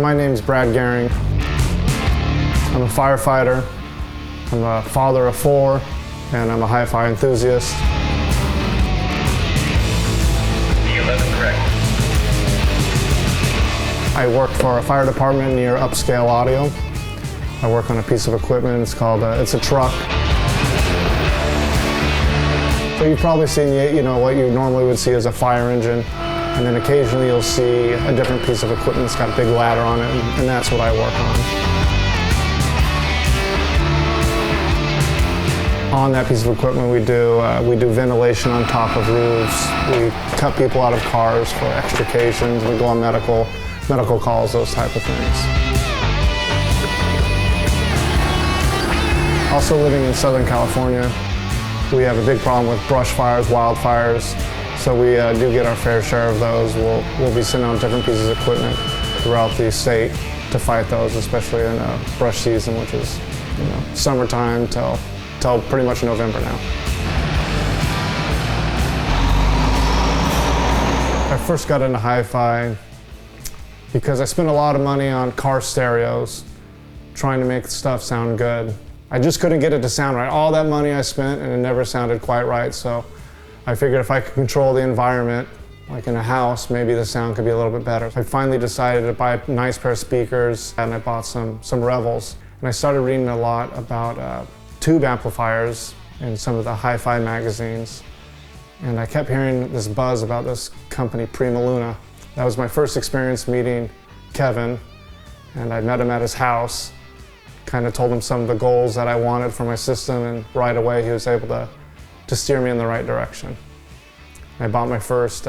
my name's Brad Gharring. I'm a firefighter, I'm a father of 4, and I'm a hi-fi enthusiast. I work for a fire department near Upscale Audio. I work on a piece of equipment, it's a truck. So you've probably seen, what you normally would see as a fire engine, and then occasionally you'll see a different piece of equipment that's got a big ladder on it, and that's what I work on. On that piece of equipment we do ventilation on top of roofs, we cut people out of cars for extrications, we go on medical calls, those type of things. Also living in Southern California, we have a big problem with brush fires, wildfires, so we do get our fair share of those. We'll be sending out different pieces of equipment throughout the state to fight those, especially in brush season, which is summertime till pretty much November now. I first got into hi-fi because I spent a lot of money on car stereos trying to make stuff sound good. I just couldn't get it to sound right. All that money I spent and it never sounded quite right, so I figured if I could control the environment, like in a house, maybe the sound could be a little bit better. I finally decided to buy a nice pair of speakers, and I bought some Revels. And I started reading a lot about tube amplifiers in some of the hi-fi magazines. And I kept hearing this buzz about this company, PrimaLuna. That was my first experience meeting Kevin, and I met him at his house. Kind of told him some of the goals that I wanted for my system, and right away he was able to steer me in the right direction. I bought my first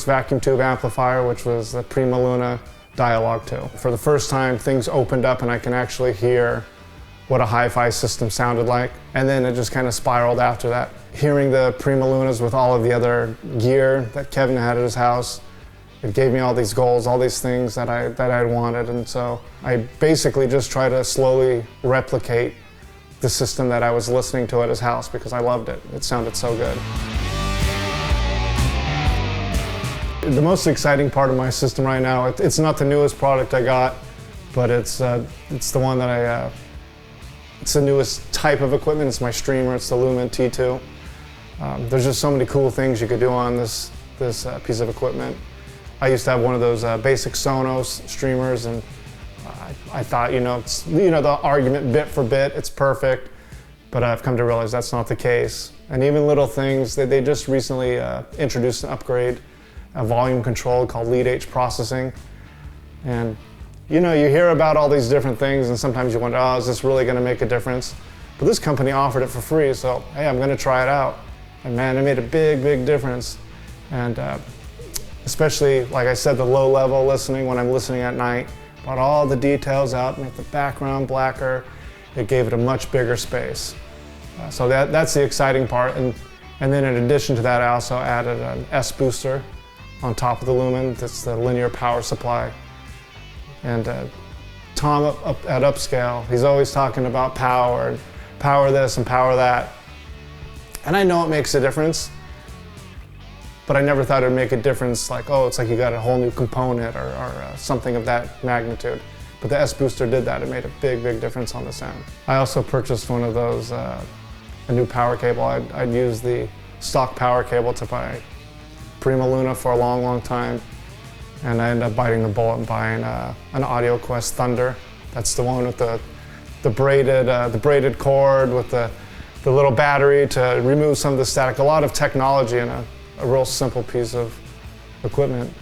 vacuum tube amplifier, which was the PrimaLuna Dialogue 2. For the first time, things opened up and I can actually hear what a hi-fi system sounded like, and then it just kind of spiraled after that. Hearing the PrimaLunas with all of the other gear that Kevin had at his house, it gave me all these goals, all these things that I'd wanted, and so I basically just try to slowly replicate the system that I was listening to at his house because I loved it. It sounded so good. The most exciting part of my system right now, it's not the newest product I got, but it's the one that it's the newest type of equipment. It's my streamer, it's the Lumin T2. There's just so many cool things you could do on this piece of equipment. I used to have one of those basic Sonos streamers, and I thought, the argument bit for bit, it's perfect, but I've come to realize that's not the case. And even little things, they just recently introduced an upgrade, a volume control called lead-H processing. And you hear about all these different things, and sometimes you wonder, is this really going to make a difference? But this company offered it for free, so hey, I'm going to try it out. And man, it made a big, big difference. And especially, like I said, the low-level listening when I'm listening at night, brought all the details out, make the background blacker. It gave it a much bigger space. So that's the exciting part. And then in addition to that, I also added an S booster on top of the Lumin. That's the linear power supply. And Tom at Upscale, he's always talking about power, and power this and power that. And I know it makes a difference, but I never thought it would make a difference like, it's like you got a whole new component or something of that magnitude. But the S booster did that. It made a big, big difference on the sound. I also purchased one of those, a new power cable. I'd used the stock power cable to buy PrimaLuna for a long, long time. And I ended up biting the bullet and buying an AudioQuest Thunder. That's the one with the braided cord with the little battery to remove some of the static. A lot of technology in a real simple piece of equipment.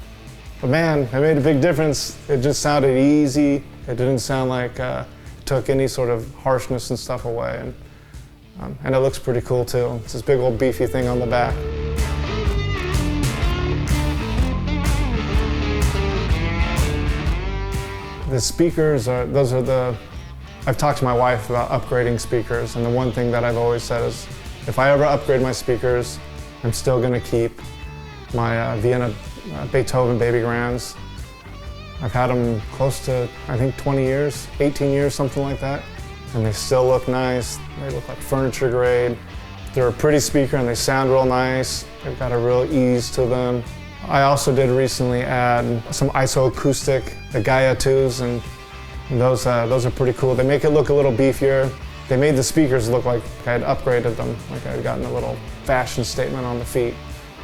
But man, it made a big difference. It just sounded easy. It didn't sound like it took any sort of harshness and stuff away. And it looks pretty cool too. It's this big old beefy thing on the back. The speakers I've talked to my wife about upgrading speakers, and the one thing that I've always said is, if I ever upgrade my speakers, I'm still going to keep my Vienna Beethoven baby grands. I've had them close to, I think, 20 years, 18 years, something like that. And they still look nice. They look like furniture grade. They're a pretty speaker and they sound real nice. They've got a real ease to them. I also did recently add some isoacoustic, the Gaia 2s, and those are pretty cool. They make it look a little beefier. They made the speakers look like I had upgraded them, like I had gotten a little fashion statement on the feet.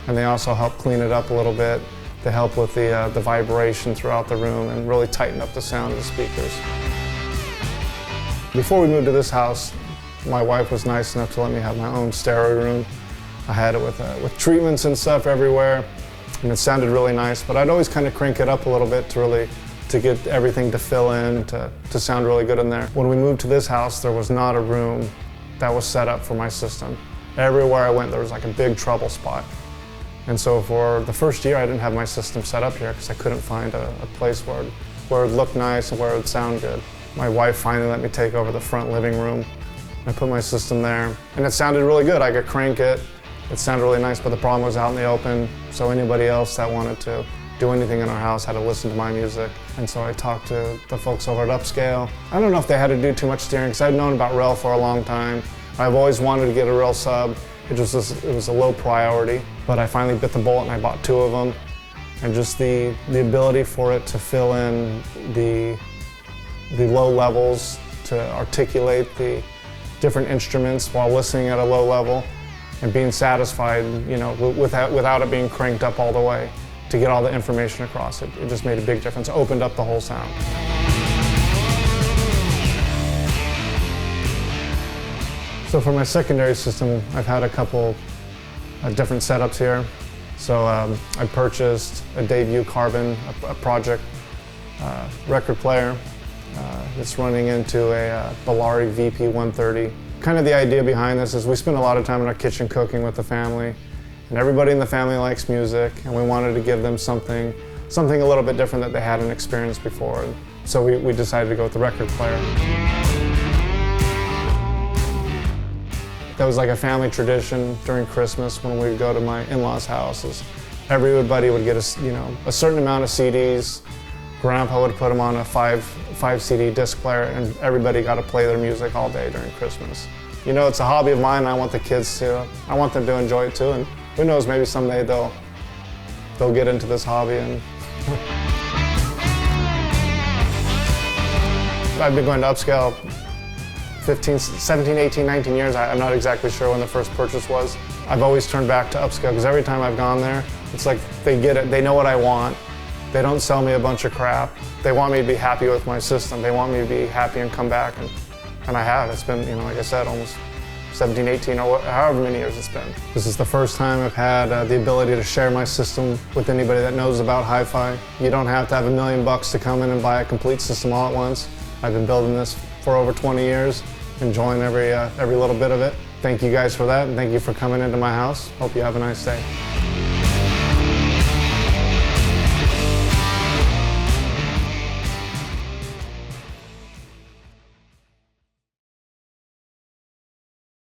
And they also help clean it up a little bit. They help with the vibration throughout the room and really tighten up the sound of the speakers. Before we moved to this house, my wife was nice enough to let me have my own stereo room. I had it with treatments and stuff everywhere, and it sounded really nice, but I'd always kind of crank it up a little bit to get everything to fill in, to sound really good in there. When we moved to this house, there was not a room that was set up for my system. Everywhere I went, there was like a big trouble spot. And so for the first year, I didn't have my system set up here because I couldn't find a place where it would look nice and where it would sound good. My wife finally let me take over the front living room. I put my system there, and it sounded really good. I could crank it. It sounded really nice, but the problem was out in the open, so anybody else that wanted to do anything in our house had to listen to my music. And so I talked to the folks over at Upscale. I don't know if they had to do too much steering, because I'd known about REL for a long time. I've always wanted to get a REL sub. It was a low priority, but I finally bit the bullet and I bought 2 of them. And just the ability for it to fill in the low levels, to articulate the different instruments while listening at a low level and being satisfied, without it being cranked up all the way, to get all the information across. It just made a big difference. It opened up the whole sound. So for my secondary system, I've had a couple different setups here. So I purchased a Debut Carbon, a project record player. It's running into a Bellari VP130. Kind of the idea behind this is we spend a lot of time in our kitchen cooking with the family, and everybody in the family likes music, and we wanted to give them something a little bit different that they hadn't experienced before. So we decided to go with the record player. That was like a family tradition during Christmas when we would go to my in-laws' houses. Everybody would get a certain amount of CDs. Grandpa would put them on a five CD disc player, and everybody got to play their music all day during Christmas. It's a hobby of mine, and I want the kids I want them to enjoy it too, and who knows, maybe someday they'll get into this hobby. And I've been going to Upscale 15, 17, 18, 19 years. I'm not exactly sure when the first purchase was. I've always turned back to Upscale because every time I've gone there, it's like they get it, they know what I want. They don't sell me a bunch of crap. They want me to be happy with my system. They want me to be happy and come back, and I have. It's been, like I said, almost 17, 18, or however many years it's been. This is the first time I've had the ability to share my system with anybody that knows about hi-fi. You don't have to have $1 million to come in and buy a complete system all at once. I've been building this for over 20 years, enjoying every little bit of it. Thank you guys for that, and thank you for coming into my house. Hope you have a nice day.